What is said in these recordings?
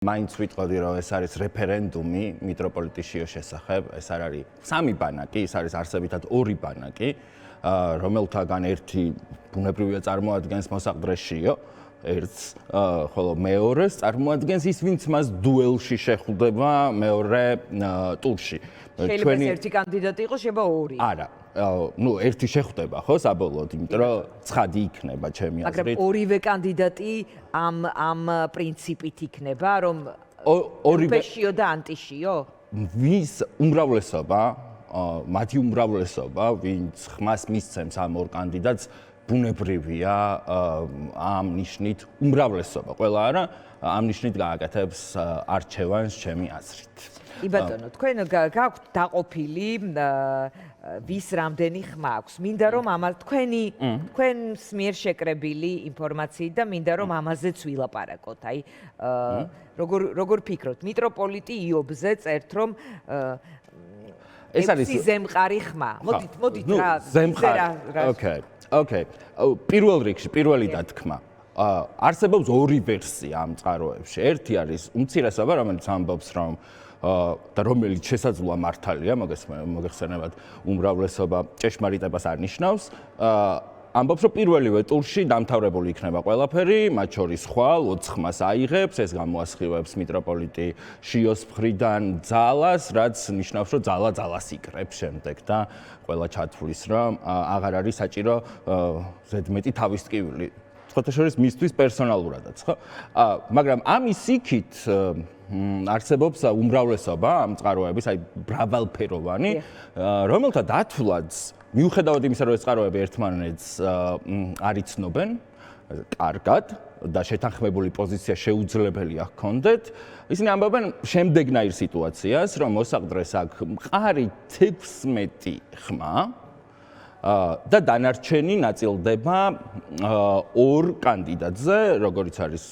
მაინც ვიტყოდი, რომ ეს არის რეფერენდუმი მიტროპოლიტი შიოს შესახებ, ეს არ არის სამი ბანაკი, ეს არის არსებითად ორი ბანაკი, რომელთაგან ერთი ბუნებრივია წარმოადგენს მოსაყდრე შიო, ერთს, ხოლო მეორეს წარმოადგენს ის, ვინც მას დუელში შეხვდება მეორე ტურში. შეიძლება ერთი კანდიდატი იყოს, შეიძლება ორი. არა. ნუ ერთი შეხვდება ხო საბოლოოდ, იმიტომ რომ ცხადი იქნება ჩემი აზრით. მაგრამ ორივე კანდიდატი ამ პრინციპით იქნება, რომ შიო და ანტიშიო? ვის უმრავლესობა, მათი უმრავლესობა, ვინც ხმას მისცემს ამ ორ კანდიდატს, ბუნებრივია ამ ნიშნით უმრავლესობა. ყველა არა, ამ ნიშნით გააკეთებს არჩევანს ჩემი აზრით. იბატონო, თქვენ გაქვთ დაყოფილი ვის რამდენი ხმა აქვს. მინდა რომ თქვენს მიერ შეკრებილი ინფორმაციით და მინდა რომ ამაზეც ვილაპარაკოთ. აი, როგორ ფიქრობთ, მიტროპოლიტი იობზე წერთ რომ ეს არის ზემყარი ხმა. მოდით რა. ზემყარი. ოკეი. პირველ რიგში, პირველი დათქმა. არსებობს ორი ვერსია ამ წყაროებში. ერთი არის უმცირესობა, რომელიც ამბობს, რომ და რომელიც შესაძლოა მართალია, მოგეხსენებათ, უმრავლესობა ჭეშმარიტებას არ ნიშნავს. ამბობს, რომ პირველივე ტურში დამთავრებული იქნება ყველაფერი, მათ შორის ხვალ 20 ხმას აიღებს, ეს გამოასხივებს მიტროპოლიტი შიოს მხრიდან ძალას, რაც ნიშნავს, რომ ძალას იკრებს შემდეგ და ყველა ჩათვლის, რომ აღარ არის საჭირო ზედმეტი თავისტკივილი. სხვათა შორის მისთვის პერსონალურადაც, ხო? მაგრამ ამის იქით არსებობს უმრავლესობა ამ წყაროების, აი მრავალფეროვანი, რომელთა დათვლაც მიუხედავად იმისა, რომ ეს წყაროები ერთმანეთს არ იცნობენ კარგად და შეთანხმებული პოზიცია შეუძლებელია ჰქონდეთ, ისინი ამბობენ შემდეგნაირ სიტუაციას, რომ მოსაყდრეს აქვს მყარი 16 ხმა და დანარჩენი ნაწილდება ორ კანდიდატზე, როგორიც არის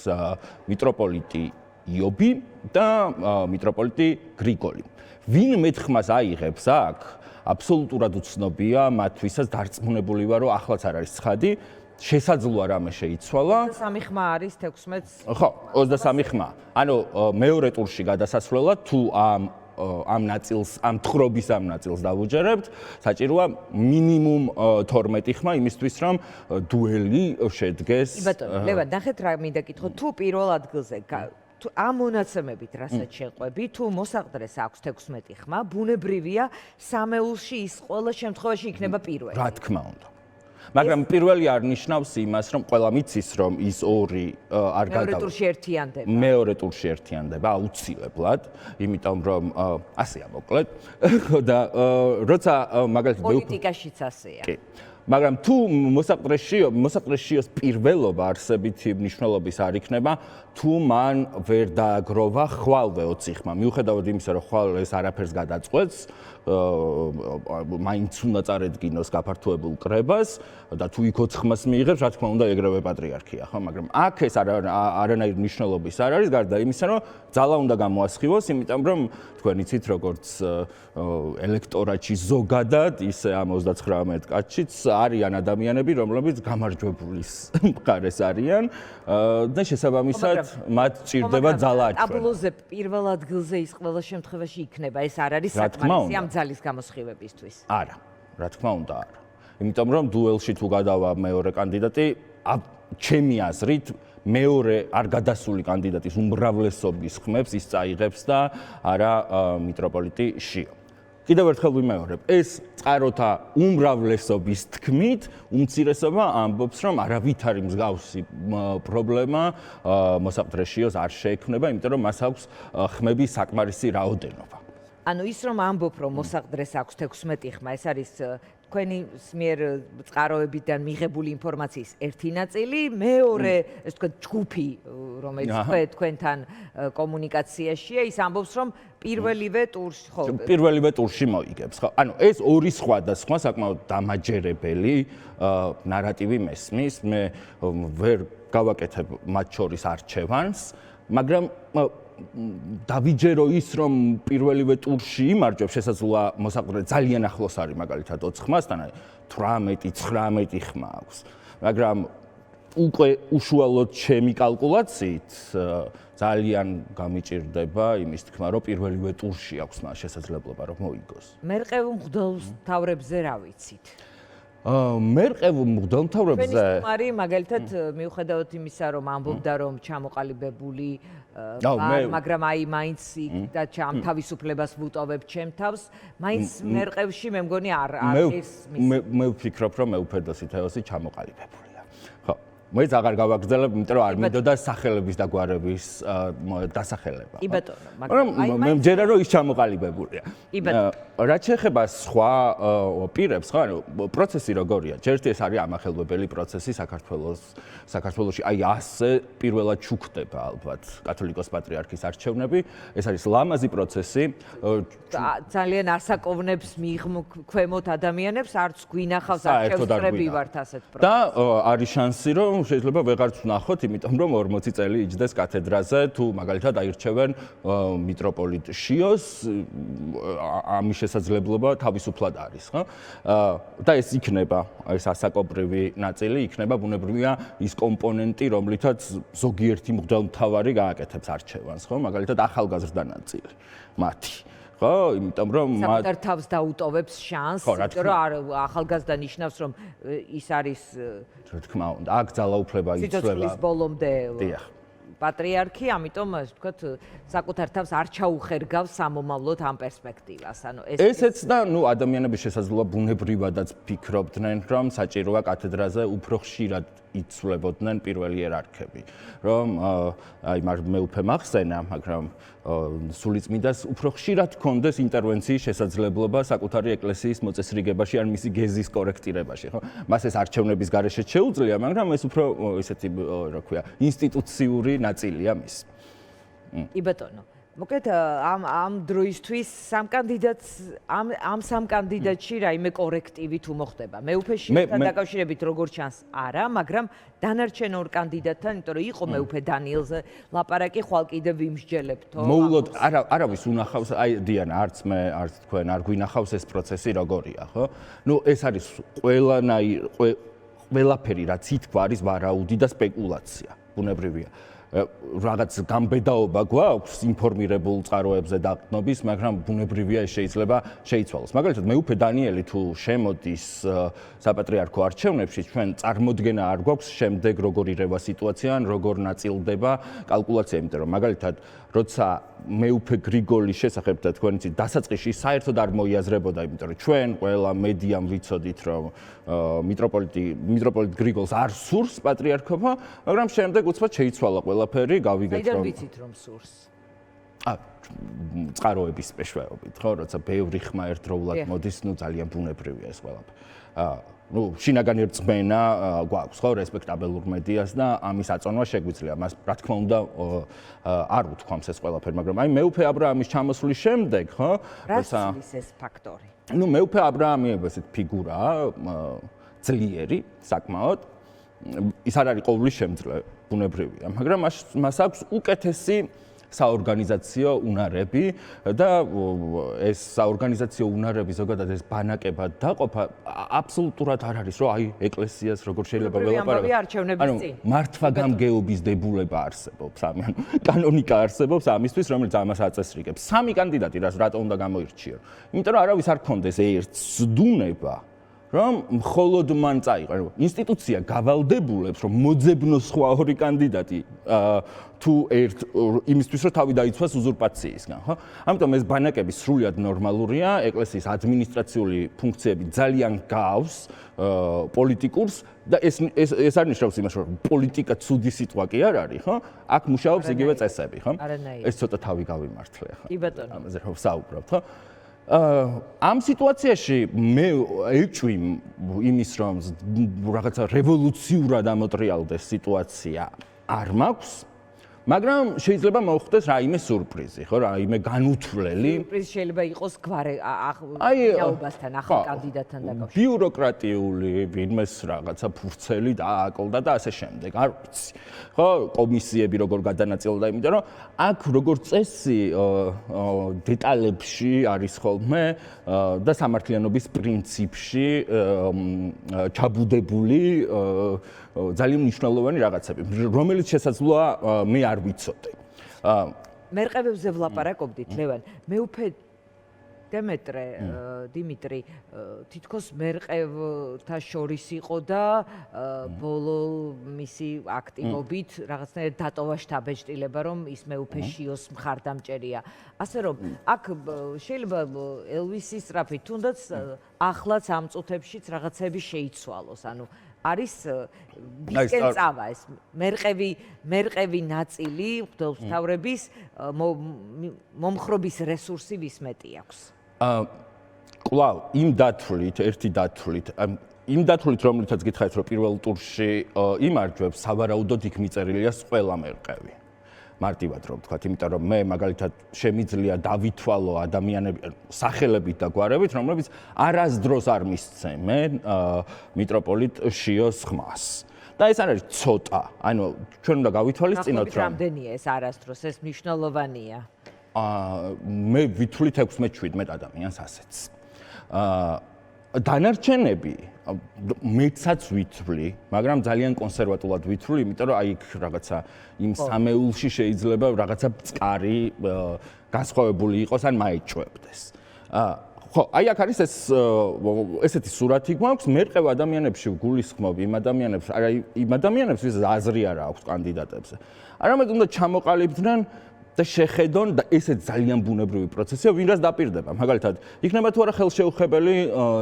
მიტროპოლიტი იობი და მიტროპოლიტი გრიგოლი. ვინ მეტ ხმას აიღებს აქ, აბსოლუტურად უცნობია მათთვისაც დარწმუნებული ვარ, რომ ახლაც არ არის ცხადი, შესაძლოა რამე შეიცვალა. 23 ხმა არის 16-ს. ხო, 23 ხმა. ანუ მეორე ტურში გადასასვლელად თუ ამ ნაწილს, ამ თხრობის ამ ნაწილს დავუჯერებთ, საჭიროა მინიმუმ 12 ხმა იმისთვის, რომ დუელი შედგეს. იბატონო, ლევან, ნახეთ რა მინდა კითხო, თუ პირველ ადგილზე თუ ამ მონაცემებით რასაც შეყვები, თუ მოსაყდრეს აქვს 16 ხმა, ბუნებრივია სამეულში ის ყველა შემთხვევაში იქნება პირველი. რა თქმა უნდა. მაგრამ პირველი არ ნიშნავს იმას, რომ ყველა მიცის, რომ ის ორი არ მეორე ტურში ერთიანდება. მეორე ტურში ერთიანდება აუცილებლად, იმიტომ რომ ასეა მოკლედ. და როცა მაგალითად პოლიტიკაშიც ასეა. კი. მაგრამ თუ მოსაყდრე შიოს პირველობა არსებითი მნიშვნელობის არ იქნება, თუ მან ვერ დააგროვა ხვალვე 20 ხმა. მიუხედავად იმისა, რომ ხვალ ეს არაფერს გადაწყვეტს, მაინც უნდა წარედგინოს გაფართოებულ კრებას და თუ იქ 20 ხმას მიიღებს, რა თქმა უნდა, ეგრევე პატრიარქია, ხო? მაგრამ აქ ეს არანაირ მნიშვნელობის არ არის, გარდა იმისა, რომ ძალა უნდა გამოასხივოს, იმიტომ რომ თქვენ იცით, როგორც ელექტორატში ზოგადად, ისე ამ 39 კაცშიც არიან ადამიანები, რომლებიც გამარჯვებულის მხარეს არიან და შესაბამისად მათ ჭირდება ძალა აჩვენა. ტაბლოზე პირველ ადგილზე ის ყველა შემთხვევაში იქნება, ეს არ არის საკმარისი ამ ძალის გამოსხივებისთვის. არა, რა თქმა უნდა არა. იმიტომ რომ დუელში თუ გადავა მეორე კანდიდატი, ჩემი აზრით მეორე არ გადასული კანდიდატის უმრავლესობის ხმებს ის წაიღებს და არა მიტროპოლიტი შიო. კიდევ ერთხელ ვიმეორებ, ეს წყაროთა უმრავლესობის თქმით, უმცირესობა ამბობს, რომ არავითარი მსგავსი პრობლემა მოსაყდრე შიოს არ შეექმნება, იმიტომ რომ მას აქვს ხმების საკმარისი რაოდენობა. ანუ ის რომ ამბობ, რომ მოსაყდრეს აქვს 16 ხმა, ეს არის თქვენი მიერ წყაროებიდან მიღებული ინფორმაციის ერთი ნაწილი, მეორე, ეს თქვა ჯგუფი, რომელიც თქვენთან კომუნიკაციაშია, ის ამბობს, რომ პირველივე ტურში, ხო, პირველივე ტურში მოიგებს, ხო? ანუ ეს ორი სხვადასხვა საკმაოდ დამაჯერებელი ნარატივი მესმის, მე ვერ გავაკეთებ მათ შორის არჩევანს, მაგრამ დავიჯერო ის, რომ პირველივე ტურში იმარჯვებს, შესაძლოა მოსაყდრე ძალიან ახლოს არის მაგალითად 20 ხმასთან, 18, 19 ხმა აქვს. მაგრამ უკვე უშუალოდ ჩემი კალკულაციით ძალიან გამიჭირდება იმის თქმა, რომ პირველივე ტურში აქვს მას შესაძლებლობა რომ მოიგოს. მერყევ მღვდელმთავრებზე რა ვიცით? მერყევ მღვდელმთავრებზე მარი მაგალითად მიუხედავად იმისა რომ ამბობდა რომ ჩამოყალიბებული მაგრამ აი მაინც და ამ თავისუფლებას ვუტოვებ ჩემ თავს მაინც მერყევში მე მგონი არ არის მე ვფიქრობ რომ მეუფედოსი თეოსი ჩამოყალიბებულია. ხო მეც აღარ გავაგრძელებ, იმიტომ რომ არ მინდოდა სახელების და გვარების დასახელება. კი ბატონო, მაგრამ მე მჯერა რომ ის ჩამოყალიბებულია. კი ბატონო. რაც შეეხება სხვა პირებს, ხო, ანუ პროცესი როგორია? ჯერჯერობით ეს არის ამახელვებელი პროცესი საქართველოში. აი ასე პირველად ჩუქდება ალბათ კათოლიკოს პატრიარქის არჩევნები. ეს არის ლამაზი პროცესი. ძალიან ასაკოვნებს მიიღმქვემოთ ადამიანებს, არც გვინახავს არჩევსტრები ვართ ასეთ პროცესში. და არის შანსი რომ შეიძლება ვეღარც ვნახოთ, იმიტომ რომ 40 წელი იჯდეს კათედრაზე, თუ მაგალითად აირჩევენ მიტროპოლიტ შიოს, ამის შესაძლებლობა თავისუფლად არის, ხო? და ეს იქნება, ეს ასაკობრივი ნაწილი იქნება ბუნებრივია ის კომპონენტი, რომლითაც ზოგიერთი მღვდელმთავარი გააკეთებს არჩევანს, ხო? მაგალითად ახალგაზრდა ნაწილი მათი. ხო, იმიტომ რომ საკუთარ თავს დაუტოვებს შანსს, იმიტომ რომ ახალგაზრდა ნიშნავს რომ ის არის რა თქმა უნდა, აქ ძალაუფლება იცვლება. სიცოცხლის ბოლომდე პატრიარქი, ამიტომ ასე ვთქვათ, საკუთარ თავს არ ჩაუხერგავს სამომავლოდ ამ პერსპექტივას. ანუ ესეც და ნუ ადამიანების შესაძლოა ბუნებრივადაც ფიქრობდნენ, რომ საჭიროა კათედრაზე უფრო ხშირად იცვლებოდნენ პირველი იერარქები. რომ აი მეუფე მახსენა, მაგრამ სულიწმიდას უფრო ხშირად ჰქონდეს ინტერვენციის შესაძლებლობა საკუთარი ეკლესიის მოწესრიგებაში ან მისი გეზის კორექტირებაში, ხო? მას ეს არჩევნების გარეშე შეუძლია, მაგრამ ეს უფრო ესეთი, რა ქვია, ინსტიტუციური ნაწილია მის. კი ბატონო. მოკლედ ამ დროისთვის სამ კანდიდატში რაიმე კორექტივი თუ მოხდება. მეუფეში დაკავშირებით როგორ ჩანს არა, მაგრამ დანარჩენ ორ კანდიდატთან, იმიტომ რომ იყო მეუფე დანიელზე ლაპარაკი, ხვალ კიდევ ვიმსჯელებთო. მოულოდ არავის უნახავს, აი დიანა, არც მე, არც თქვენ არ გვინახავს ეს პროცესი როგორია, ხო? ნუ ეს არის ყველაფერი, რაც ითქვა, არის ვარაუდი და სპეკულაცია, ბუნებრივია. რაღაც გამბედაობა გვაქვს ინფორმირებულ წყაროებზე დაყრდნობის, მაგრამ ბუნებრივია ეს შეიძლება შეიცვალოს. მაგალითად, მეუფე დანიელი თუ შემოდის საპატრიარქო არჩევნებში, ჩვენ წარმოდგენა არ გვაქვს შემდეგ როგორ ირევა სიტუაცია, ან როგორ ნაწილდება კალკულაცია, იმიტომ რომ მაგალითად, როცა მეუფე გრიგოლის შესახებ და თქვენ იცით, დასაწყისში საერთოდ არ მოიაზრებოდა, იმიტომ რომ ჩვენ ყველა მედიამ ვიცოდით, რომ მიტროპოლიტ გრიგოლს არ სურს პატრიარქობა, მაგრამ შემდეგ უცბად შეიცვალა ყველაფერი, გავიგეთ რომ ვიცით რომ სურს. წყაროების მეშვეობით, ხო, როცა ბევრი ხმა ერთდროულად მოდის, ნუ ძალიან ბუნებრივია ეს ყველაფერი. ნუ შინაგანი რწმენა გვაქვს, ხო, რესპექტაბელურ მედიას და ამის აწონვა შეგვიძლია. მას რა თქმა უნდა არ უთქვამს ეს ყველაფერი, მაგრამ აი მეუფე აბრაამის ჩამოსვლის შემდეგ, ხო, როცა ეს ფაქტორი. ნუ მეუფე აბრაამი ესეთ ფიგურაა, ძლიერი, საკმაოდ. ის არ არის ყოვლის შემძლე, ბუნებრივია, მაგრამ მას აქვს უკეთესი საორგანიზაციო უნარები და ეს საორგანიზაციო უნარები ზოგადად ეს ბანაკებად დაყოფა აბსოლუტურად არ არის, რომ აი ეკლესიას როგორ შეიძლება ველაპარაკოთ. ანუ მართვა-გამგეობის დებულება არსებობს, ანუ კანონიკა არსებობს ამისთვის, რომელიც ამას აწესრიგებს. სამი კანდიდატი რატომ უნდა გამოირჩიონ? იმიტომ რომ არავის არ ქონდეს ერთ ზდუნება რომ მხოლოდ მან წაიყო. ინსტიტუცია გავალდებულებს, რომ მოძებნოს სხვა ორი კანდიდატი თუ ერთ იმისთვის, რომ თავი დაიცვას უზურპაციისგან, ხო? ამიტომ ეს ბანაკები სრულიად ნორმალურია, ეკლესიის ადმინისტრაციული ფუნქციები ძალიან გავს პოლიტიკურს და ეს არ ნიშნავს იმას, რომ პოლიტიკა ცუდი სიტყვა კი არ არის, ხო? აქ მუშაობს იგივე წესები, ხო? ეს ცოტა თავი გავიმართლე, ხო? კი ბატონო. ამაზე რომ ვსაუბრობთ, ხო? ამ სიტუაციაში მე ეჭვი იმის რომ რაღაცა რევოლუციურად ამოტრიალდეს სიტუაცია არ მაქვს, მაგრამ შეიძლება მოხდეს რაიმე სურპრიზი, ხო, რაიმე განუთვლელი. სურპრიზი შეიძლება იყოს გვარებასთან, ახალ კანდიდატთან დაკავშირებით. ბიუროკრატიული, ვინმეს რაღაცა ფურცელი დააკლდა და ასე შემდეგ, არ ვიცი. ხო, კომისიები როგორ გადანაწილდა, იმიტომ რომ აქ როგორც წესი დეტალებში არის ხოლმე და სამართლიანობის პრინციპში ჩაბუდებული ძალიან მნიშვნელოვანი რაღაცები, რომელიც შესაძლოა მე არ ვიცოდე. მერყევებზე ვლაპარაკობდით, ლევან. მეუფე დიმიტრი თითქოს მერყევთა შორის იყო და ბოლო მისი აქტივობით რაღაცნაირად დატოვა შთაბეჭდილება, რომ ის მეუფე შიოს მხარდამჭერია. ასე რომ აქ შეიძლება ელვისის სწრაფით, თუნდაც ახლაც ამ წუთებშიც რაღაცები შეიცვალოს, ანუ არის ვისკენ წავა ეს მერყევი ნაწილი მღვდელმთავრების მომხრობის რესურსი ვის მეტი აქვს? კვლავ იმ დათვლით, იმ დათვლით, რომლითაც გითხარით, რომ პირველ ტურში იმარჯვებს, სავარაუდოდ იქ მიწერილია ყველა მერყევი. მარტივად რომ ვთქვათ, იმიტომ რომ მე მაგალითად შემიძლია დავითვალო ადამიანები სახელებით და გვარებით, რომლებიც არასდროს არ მისცემენ მიტროპოლიტ შიოს ხმას. და ეს არ არის ცოტა. ანუ ჩვენ უნდა გავითვალისწინოთ, რომ რამდენია ეს არასდროს, ეს მნიშვნელოვანია. მე ვითვლით 16-17 ადამიანს ასეც. დანარჩენები მეცაც ვითვლი, მაგრამ ძალიან კონსერვატულად ვითვლი, იმიტომ რომ აი იქ რაღაცა იმ სამეულში შეიძლება რაღაცა წყარი განსხვავებული იყოს ან მაიჭვებდეს. ხო, აი აქ არის ესეთი სურათი გვაქვს, მერყევ ადამიანებში გულისხმობ იმ ადამიანებს, არა იმ ადამიანებს, ვის აზრი არ აქვს კანდიდატებზე. არამედ უნდა ჩამოყალიბდნენ და შეხედონ და ესეც ძალიან ბუნებრივი პროცესია, ვინრას დაპირდება. მაგალითად, იქნება თუ არა ხელშეუხებელი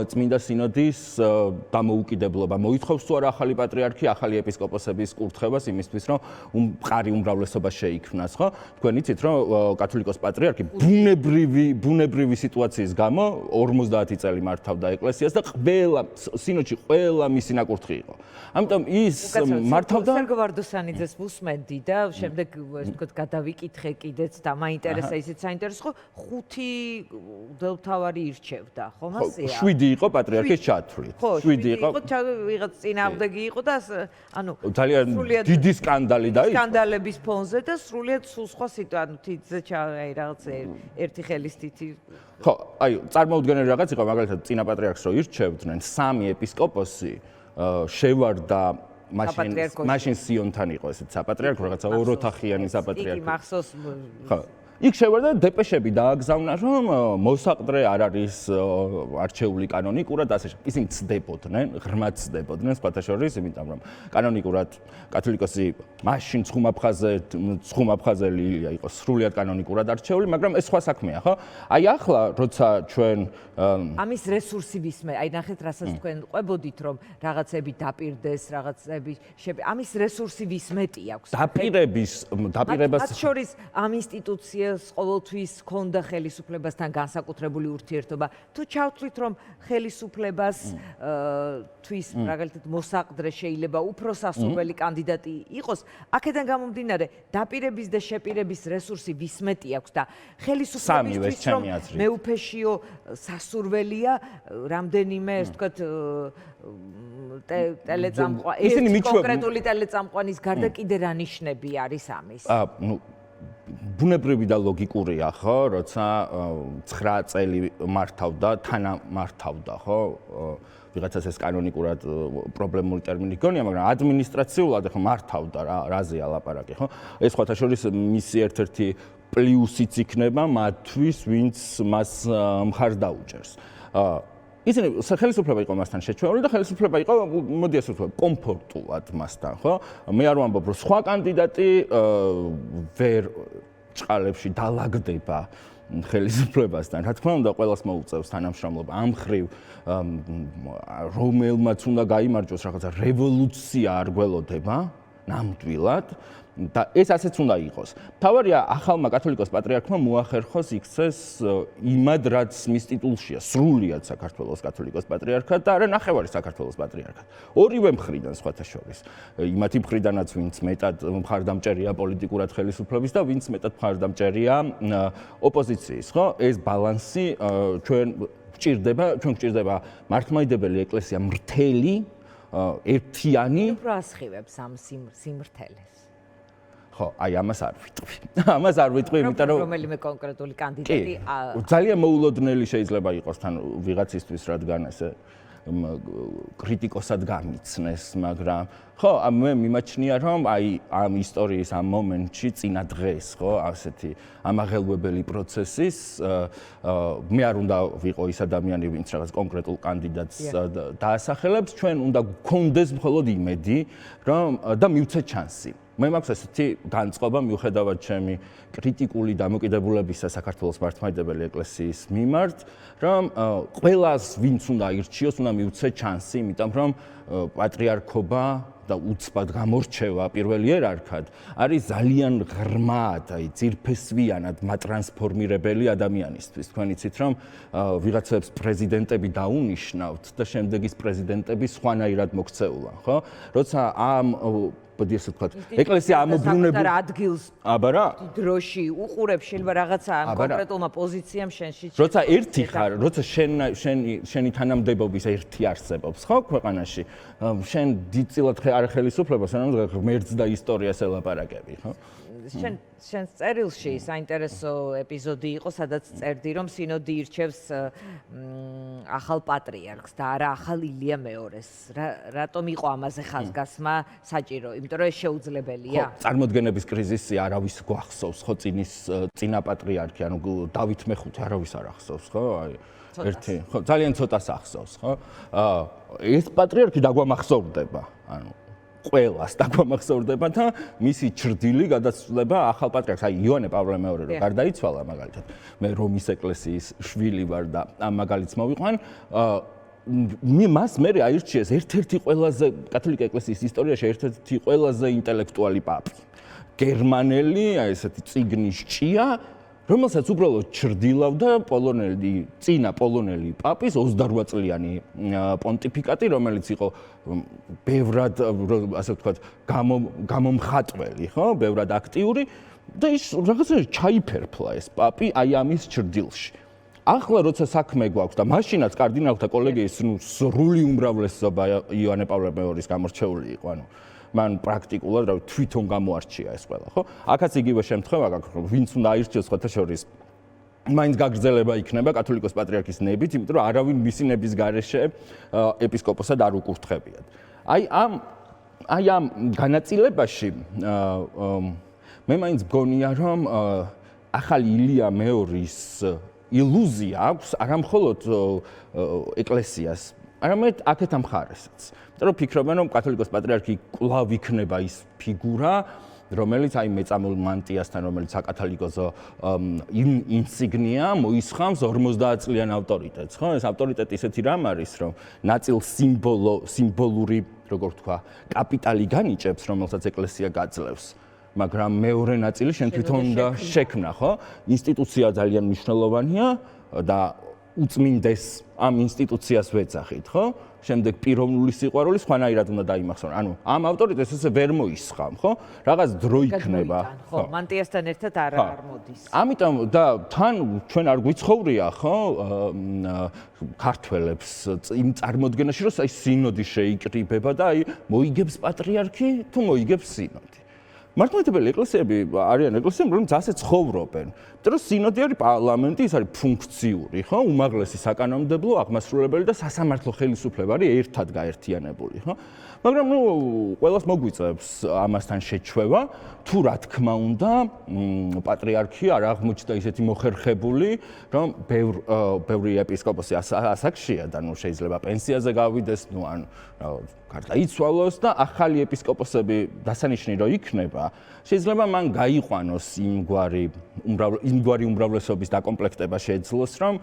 წმინდა სინოდის დამოუკიდებლობა, მოითხოვს თუ არა ახალი პატრიარქი, ახალი ეპისკოპოსების კურთხებას იმისთვის, რომ მყარი უმრავლესობა შეიქმნას, ხო? თქვენ იცით, რომ კათოლიკოს პატრიარქი ბუნებრივი სიტუაციის გამო 50 წელი მართავდა ეკლესიას და სინოდში ყველა მისი ნაკურთხი იყო. ამიტომ ის მართავდა სარგოვარდოსანიძეს ვუსმენდი და შემდეგ ეს თქო გადავიკითხე კიდეც და მაინტერესა ისიც საინტერესო, 5 მღვდელმთავარი ირჩევდა, ხო მასეა? 7 იყო პატრიარქის ჩათვლით. 7 იყო, ვიღაც წინააღმდეგი იყო და ანუ ძალიან დიდი სკანდალი და სკანდალების ფონზე და სრულიად სულ სხვა სიტუაცია, ანუ თითზე აი რაღაც ერთი ხელის თითი. ხო, აი წარმოუდგენელი რაღაც იყო, magalitat წინა პატრიარქს რო ირჩევდნენ, 3 ეპისკოპოსი შევარდა მაშინ სიონთან იყო ესეც საპატრიარქო, რაღაცა ოროთახიანი საპატრიარქო. იგი მახსოვს. ხო. იქ შევარდა დეპეშები დააგზავნა, რომ მოსაყდრე არ არის არჩეული კანონიკურად, ასე შემდეგ. ისინი ცდებოდნენ, ღრმად ცდებოდნენ, სხვათა შორის, იმიტომ რომ კანონიკურად კათოლიკოსი მაშინ ცხუმაფხაზელი ილია იყო სრულიად კანონიკურად არჩეული, მაგრამ ეს სხვა საქმეა, ხო? აი ახლა, როცა ჩვენ ამის რესურსი ვისმე, აი ნახეთ, რასაც თქვენ ყვებოდით, რომ რაღაცები დაპირდეს, რაღაცები ამის რესურსი ვის მეტი აქვს? დაპირებას მათ შორის ამ ინსტიტუციას ყოველთვის ჰქონდა ხელისუფლებასთან განსაკუთრებული ურთიერთობა. თუ ჩავთვლით, რომ ხელისუფლებას თვის მაგალითად მოსაყდრე შეიძლება უფრო სასურველი კანდიდატი იყოს, აქედან გამომდინარე, დაპირების და შეპირების რესურსი ვის მეტი აქვს და ხელისუფლებისთვის რომ მეუფეშიო სასურველია, რამდენიმე, ასე ვთქვათ, კონკრეტული ტელეწამყვანის გარდა კიდე რა ნიშნები არის ამის? ბუნებრივი და ლოგიკურია, ხო, როცა 9 წელი მართავდა, თანამართავდა, ხო? ვიღაცას ეს კანონიკურად პრობლემური ტერმინი გონია, მაგრამ ადმინისტრაციულად ხო მართავდა რა, რაზეა ლაპარაკი, ხო? ეს სხვათა შორის მისი ერთ-ერთი პლუსიც იქნება მათთვის, ვინც მას მხარს დაუჭერს. ისინი ხელისუფლება იყო მასთან შეჩვეული და ხელისუფლება იყო, მოდი ასე ვთქვათ, კომფორტულად მასთან, ხო? მე არ ვამბობ, რომ სხვა კანდიდატი ვერ ჭყალებში დაალაგდება ხელისუფლებასთან. რა თქმა უნდა, ყველას მოუწევს თანამშრომლობა. ამ ხრივ რომელმაც უნდა გაიმარჯვოს რაღაცა რევოლუცია არ გველოდება ნამდვილად. და ეს ასეც უნდა იყოს. თავარია ახალმა კათოლიკოს პატრიარქმა მოახერხოს იქცეს იმად, რაც მის ტიტულშია, სრულიად საქართველოს კათოლიკოს პატრიარქად და არა ნახევარი საქართველოს პატრიარქად. ორივე მხრიდან სხვათა შორის. იმათი მხრიდანაც, ვინც მეტად მხარდამჭერია პოლიტიკურად ხელისუფლების და ვინც მეტად მხარდამჭერია ოპოზიციის, ხო? ეს ბალანსი ჩვენ გვჭირდება მართლმადიდებელი ეკლესია მრთელი, ერთიანი. უფრო ასხივებს ამ სიმრთელეს. ხო, აი ამას არ ვიტყვი. ამას არ ვიტყვი, იმიტომ რომ რომელიმე კონკრეტული კანდიდატი ძალიან მოულოდნელი შეიძლება იყოს თან ვიღაცისთვის, რადგან ესე კრიტიკოსად გამიცნეს, მაგრამ ხო, მე მიმაჩნია, რომ აი ამ ისტორიის ამ მომენტში წინა დღეს, ხო, ასეთი ამაღელვებელი პროცესის მე არ უნდა ვიყო ის ადამიანი, ვინც რაღაც კონკრეტულ კანდიდატს დაასახელებს, ჩვენ უნდა გქონდეს მხოლოდ იმედი, რომ და მივცეთ ჩანსი. მე მაქვს ესეთი განწყობა მიუხედავად ჩემი კრიტიკული დამოკიდებულებისა საქართველოს მართლმადიდებელი ეკლესიის მიმართ, რომ ყველას ვინც უნდა ირჩიოს, უნდა მივცეთ ჩანსი, იმიტომ რომ პატრიარქობა და უცბად გამორჩევა პირველი ერარქად არის ძალიან ღრმად, აი ძირფესვიანად მატრანსფორმირებელი ადამიანისთვის. თქვენ იცით, რომ ვიღაცებს პრეზიდენტები დაუნიშნავთ და შემდეგ ის პრეზიდენტები სხვანაირად მოქცეულან, ხო? როცა ამ ბოდი ესე ვთქვათ, ეკლესია ამობრუნებულ ადგილს აბარა დროში უყურებ შეიძლება რაღაცა ამ კონკრეტულმა პოზიციამ შენში. როცა ერთი ხარ, როცა შენი თანამდებობის ერთი არსებობს, ხო, ქვეყანაში, შენ დიდწილად არ ხელისუფლებას, ანუ ღმერთს და ისტორიას ელაპარაკები, ხო? შენს წერილში საინტერესო ეპიზოდი იყო, სადაც წერდი, რომ სინოდი ირჩევს ახალ პატრიარქს და არა ახალ ილია მეორეს. რატომ იყო ამაზე ხაზგასმა საჭირო? იმიტომ რომ ეს შეუძლებელია. ხო, წარმოდგენების კრიზისი არავის გვახსოვს, ხო, წინა პატრიარქი, ანუ დავით მეხუთე არავის არ ახსოვს, ხო? აი ერთი, ხო, ძალიან ცოტას ახსოვს, ხო? ეს პატრიარქი დაგვამახსოვრდება, ანუ ყველას დაგვამახსოვრდება და მისი ჩრდილი გადასვლება ახალ პატრიარქს, აი იოანე პავლე მეორე რო გარდაიცვალა მაგალითად, მე რომის ეკლესიის შვილი ვარ და ამ მაგალითს მოვიყვან, მას მე აირჩიეს ერთ-ერთი ყველაზე კათოლიკე ეკლესიის ისტორიაში ერთ-ერთი ყველაზე ინტელექტუალი პაპი. გერმანელი, აი ესეთი წიგნის ჭია, რომელსაც უბრალოდ ჩრდილავდა წინა პოლონელი პაპის 28 წლიანი პონტიფიკატი, რომელიც იყო ბევრად, ასე ვთქვათ, გამომხატველი, ხო, ბევრად აქტიური და ის რაღაცა ჩაიფერფლა ეს პაპი აი ამის ჩრდილში. ახლა როცა საქმე გვაქვს და მაშინაც კარდინალთა კოლეგიის სრული უმრავლესობა იოანე პავლე მეორის გამორჩეული იყო, ანუ მან პრაქტიკულად რა თვითონ გამოარჩია ეს ყველა, ხო? აქაც იგივე შემთხვევა გაქვს, ვინც უნდა აირჩიოს სხვათა შორის მაინც გაგრძელება იქნება კათოლიკოს პატრიარქის ნებით, იმიტომ რომ არავინ მისი ნების გარეშე ეპისკოპოსად არ უკურთხებიათ. აი ამ განაწილებაში მე მაინც მგონია, რომ ახალი ილია მეორის ილუზია აქვს არა მხოლოდ ეკლესიას, არამედ აქეთ ამ მხარესაც. იმიტომ რომ ფიქრობენ, რომ კათოლიკოს პატრიარქი კვლავ იქნება ის ფიგურა, რომელიც აი მეწამულ მანტიასთან, რომელიც საკათოლიკოსო ინსიგნია მოისხამს 50 წლიან ავტორიტეტს, ხო? ეს ავტორიტეტი ისეთი რამ არის, რომ ნაწილ სიმბოლური, როგორ ვთქვა, კაპიტალი განიჭებს, რომელსაც ეკლესია გაძლევს. მაგრამ მეორე ნაწილი შენ თვითონ უნდა შექმნა, ხო? ინსტიტუცია ძალიან მნიშვნელოვანია და უწმინდეს ამ ინსტიტუციას ვეძახით, ხო? შემდეგ პიროვნული სიყვარული სხვანაირად უნდა დაიმახსოვროს. ანუ ამ ავტორიტეტს ესე ვერ მოისხამ, ხო? რაღაც დრო იქნება. ხო, მანტიასთან ერთად არ მოდის. ამიტომ და თან ჩვენ არ გვიცხოვრია, ხო? ქართველებს იმ წარმოდგენაში, რომ აი სინოდი შეიკრიბება და აი მოიგებს პატრიარქი თუ მოიგებს სინოდი. მართლმადიდებელი ეკლესიები არიან ეკლესიები, რომლებიც ასე ცხოვრობენ. იმიტომ რომ სინოდი არის პარლამენტი, ის არის ფუნქციური, ხო? უმაღლესი საკანონმდებლო, აღმასრულებელი და სასამართლო ხელისუფლება არის ერთად გაერთიანებული, ხო? მაგრამ ყველას მოგვიწევს ამასთან შეჩვევა, თუ რა თქმა უნდა, პატრიარქი არ აღმოჩნდა ისეთი მოხერხებული, რომ ბევრი ეპისკოპოსი ასაკშია და შეიძლება პენსიაზე გავიდეს, ან გარდაიცვალოს და ახალი ეპისკოპოსები დასანიშნი რო იქნება, შეიძლება მან გაიყვანოს იმგვარი უმრავლესობის დაკომპლექტება შეეძლოს, რომ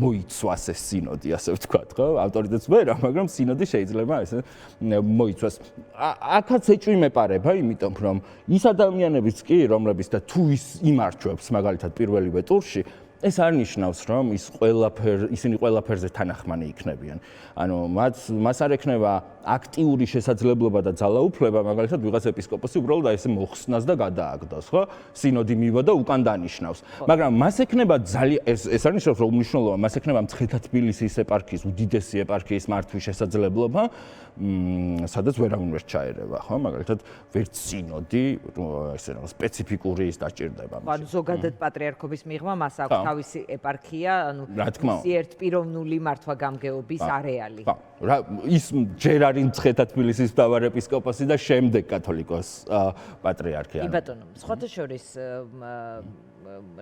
მოიცვას ეს სინოდი, ასე ვთქვათ, ხო? ავტორიტეტს ვერ, მაგრამ სინოდი შეიძლება ესე მოიცვას. აქაც ეჭვი მეპარება, იმიტომ რომ ის ადამიანებიც კი, რომლებიც და თუ ის იმარჩევს მაგალითად პირველივე ტურში, ეს არ ნიშნავს, რომ ისინი ყველაფერზე თანახმანი იქნებიან. ანუ მას არ ექნება აქტიური შესაძლებლობა და ძალაუფლება, მაგალითად ვიღაც ეპისკოპოსი უბრალოდ აი ესე მოხსნას და გადააგდოს, ხო? სინოდი მივა და უკან დანიშნავს. მაგრამ მას ექნება ეს არ ნიშნავს, რომ უმნიშვნელოა, მას ექნება მცხეთა-თბილისის ეპარქიის, უდიდესი ეპარქიის მართვის შესაძლებლობა, სადაც ვერავინ ვერ ჩაერევა, ხო? მაგალითად ვერც სინოდი, ესე რაღაც სპეციფიკური ის დაჭირდება. ანუ ზოგადად პატრიარქობის მიღმა მას აქვს თავისი ეპარქია, ანუ რა თქმა უნდა. ერთპიროვნული მართვა-გამგეობის არეალი. ხო, რა ის ჯერ არის მცხეთა თბილისის მთავარეპისკოპოსი და შემდეგ კათოლიკოს პატრიარქი. კი ბატონო, სხვათა შორის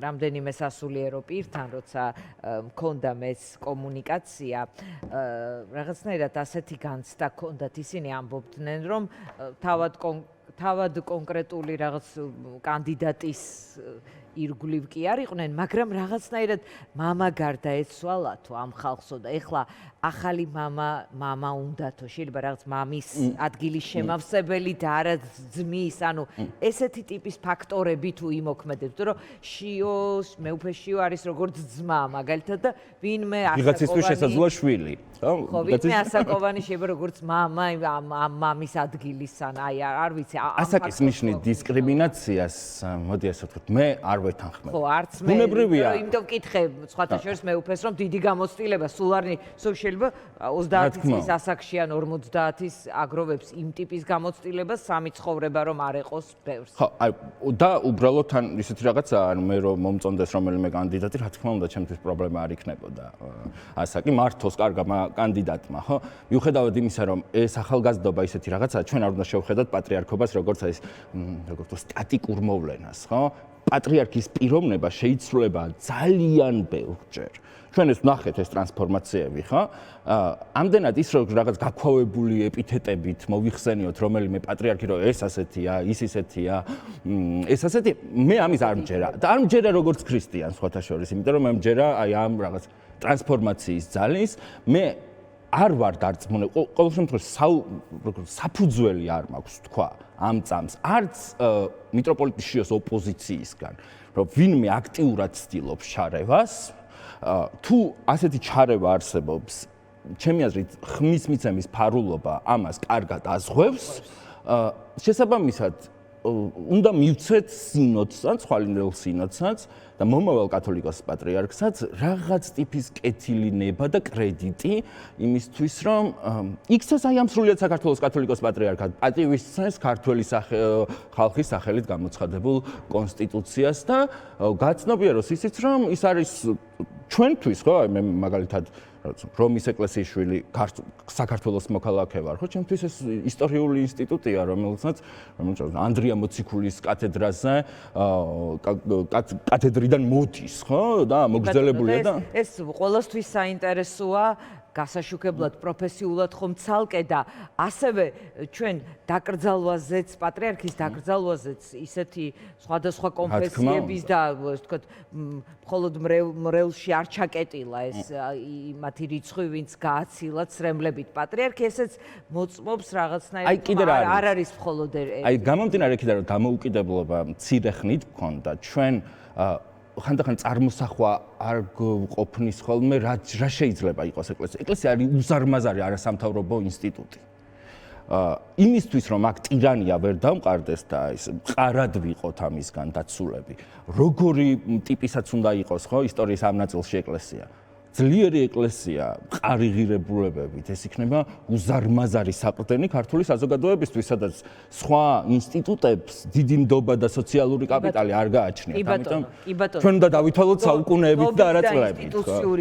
რამდენიმე სასულიერო პირთან, როცა მქონდა მეც კომუნიკაცია, რაღაცნაირად ასეთი განცდა ჰქონდათ, ისინი ამბობდნენ, რომ თავად კონკრეტული რაღაც კანდიდატის ირგვლივ კი არ იყვნენ, მაგრამ რაღაცნაირად მამა გარდაეცვალათო ამ ხალხსო და ეხლა ახალი მამა უნდათო, შეიძლება რაღაც მამის ადგილის შემავსებელი და არა ძმის, ანუ ესეთი ტიპის ფაქტორები თუ იმოქმედებს, რომ მეუფე შიო არის როგორც ძმა, მაგალითად და ვინმე ვიღაცისთვის შესაძლოა შვილი. ხო, ვინმე ასაკოვანი შეიძლება როგორც მამა ამ მამის ადგილის ან არ ვიცი, ასაკის ნიშნით დისკრიმინაციას, მოდი ასე ვთქვით, მე არ ვეთანხმებ. ხო, არც მე. ბუნებრივია. იმიტომ ვკითხე სხვათა შორის მეუფეს, რომ დიდი გამოცდილება სულ არ შეიძლება 30 წლის ასაკში ან 50-ის აგროვებს იმ ტიპის გამოცდილებას, სამი ცხოვრება რომ არ ეყოს ბევრს. ხო, და უბრალოდ თან ისეთი რაღაცა, ანუ მე რომ მომწონდეს რომელიმე კანდიდატი, რა თქმა უნდა, ჩემთვის პრობლემა არ იქნებოდა. ასაკი მართოს კარგმა კანდიდატმა, ხო? მიუხედავად იმისა, რომ ეს ახალგაზრდობა ისეთი რაღაცაა, ჩვენ არ უნდა შევხედოთ პატრიარქობას როგორც ეს როგორც სტატიკურ მოვლენას, ხო? პატრიარქის პიროვნება შეიცვლება ძალიან ბევრჯერ. ჩვენ ეს ვნახეთ ეს ტრანსფორმაციები, ხო? ამდენად ის რომ რაღაც გაქვავებული ეპითეტებით მოვიხსენიოთ რომელიმე პატრიარქი, რომ ეს ასეთია, ის ისეთია, ეს ასეთი, მე ამის არ მჯერა. და არ მჯერა როგორც ქრისტიანს სხვათა შორის, იმიტომ რომ მე მჯერა აი ამ რაღაც ტრანსფორმაციის ძალის, მე არ ვარ დარწმუნებული, ყოველ შემთხვევაში საფუძველი არ მაქვს თქვა ამ წამს, არც მიტროპოლიტი შიოს ოპოზიციისგან, რომ ვინმე აქტიურად ცდილობს შარევას, თუ ასეთი ჩარევა არსებობს, ჩემი აზრით, ხმის მიცემის ფარულობა ამას კარგად აზღვევს, შესაბამისად, უნდა მივცეთ სინოდსაც, ხვალინდელ სინოდსაც და მომავალ კათოლიკოს პატრიარქსაც რაღაც ტიპის კეთილი ნება და კრედიტი იმისთვის, რომ იქცეს აი ამ სრულიად საქართველოს კათოლიკოს პატრიარქად პატივისცემს ქართველი ხალხის სახელით გამოცხადებულ კონსტიტუციას და გაცნობიეროს ისიც, რომ ის არის ჩვენთვის, ხო, მე მაგალითად რომის ეკლესიის შვილი საქართველოს მოქალაქე ვარ, ხო, ჩემთვის ეს ისტორიული ინსტიტუტია, რომელსაც ანდრია მოციქულის კათედრაზე კათედრიდან მოდის, ხო, და მოგრძელებულია და ეს ყველასთვის საინტერესოა, გასაშუქებლად პროფესიულად ხომ ცალკე და ასევე ჩვენ დაკრძალვაზეც პატრიარქის დაკრძალვაზეც ისეთი სხვადასხვა კონფესიების და ასე ვთქვათ მხოლოდ მრევლში არ ჩაკეტილა ეს მათი რიცხვი ვინც გააცილა ცრემლებით პატრიარქი ესეც მოწმობს რაღაცნაირად არ არის მხოლოდ აი გამომდინარე იქიდან რომ დამოუკიდებლობა მცირე ხნით გქონდა ჩვენ ხანდახან წარმოსახვა არ ყოფნის ხოლმე რა შეიძლება იყოს ეკლესია. ეკლესია არის უზარმაზარი არასამთავრობო ინსტიტუტი. იმისთვის რომ აქ ტირანია ვერ დამყარდეს და ის მყარად ვიყოთ ამისგან დაცულები. როგორი ტიპისაც უნდა იყოს, ხო, ისტორიის ამ ნაწილში ეკლესია. ძლიერი ეკლესია, მყარი ღირებულებებით, ეს იქნება უზარმაზარი საყრდენი ქართული საზოგადოებისთვის, სადაც სხვა ინსტიტუტებს დიდი ნდობა და სოციალური კაპიტალი არ გააჩნიათ. ამიტომ ჩვენ უნდა დავითვალოთ საუკუნეებით და არა წლებით. ინსტიტუციური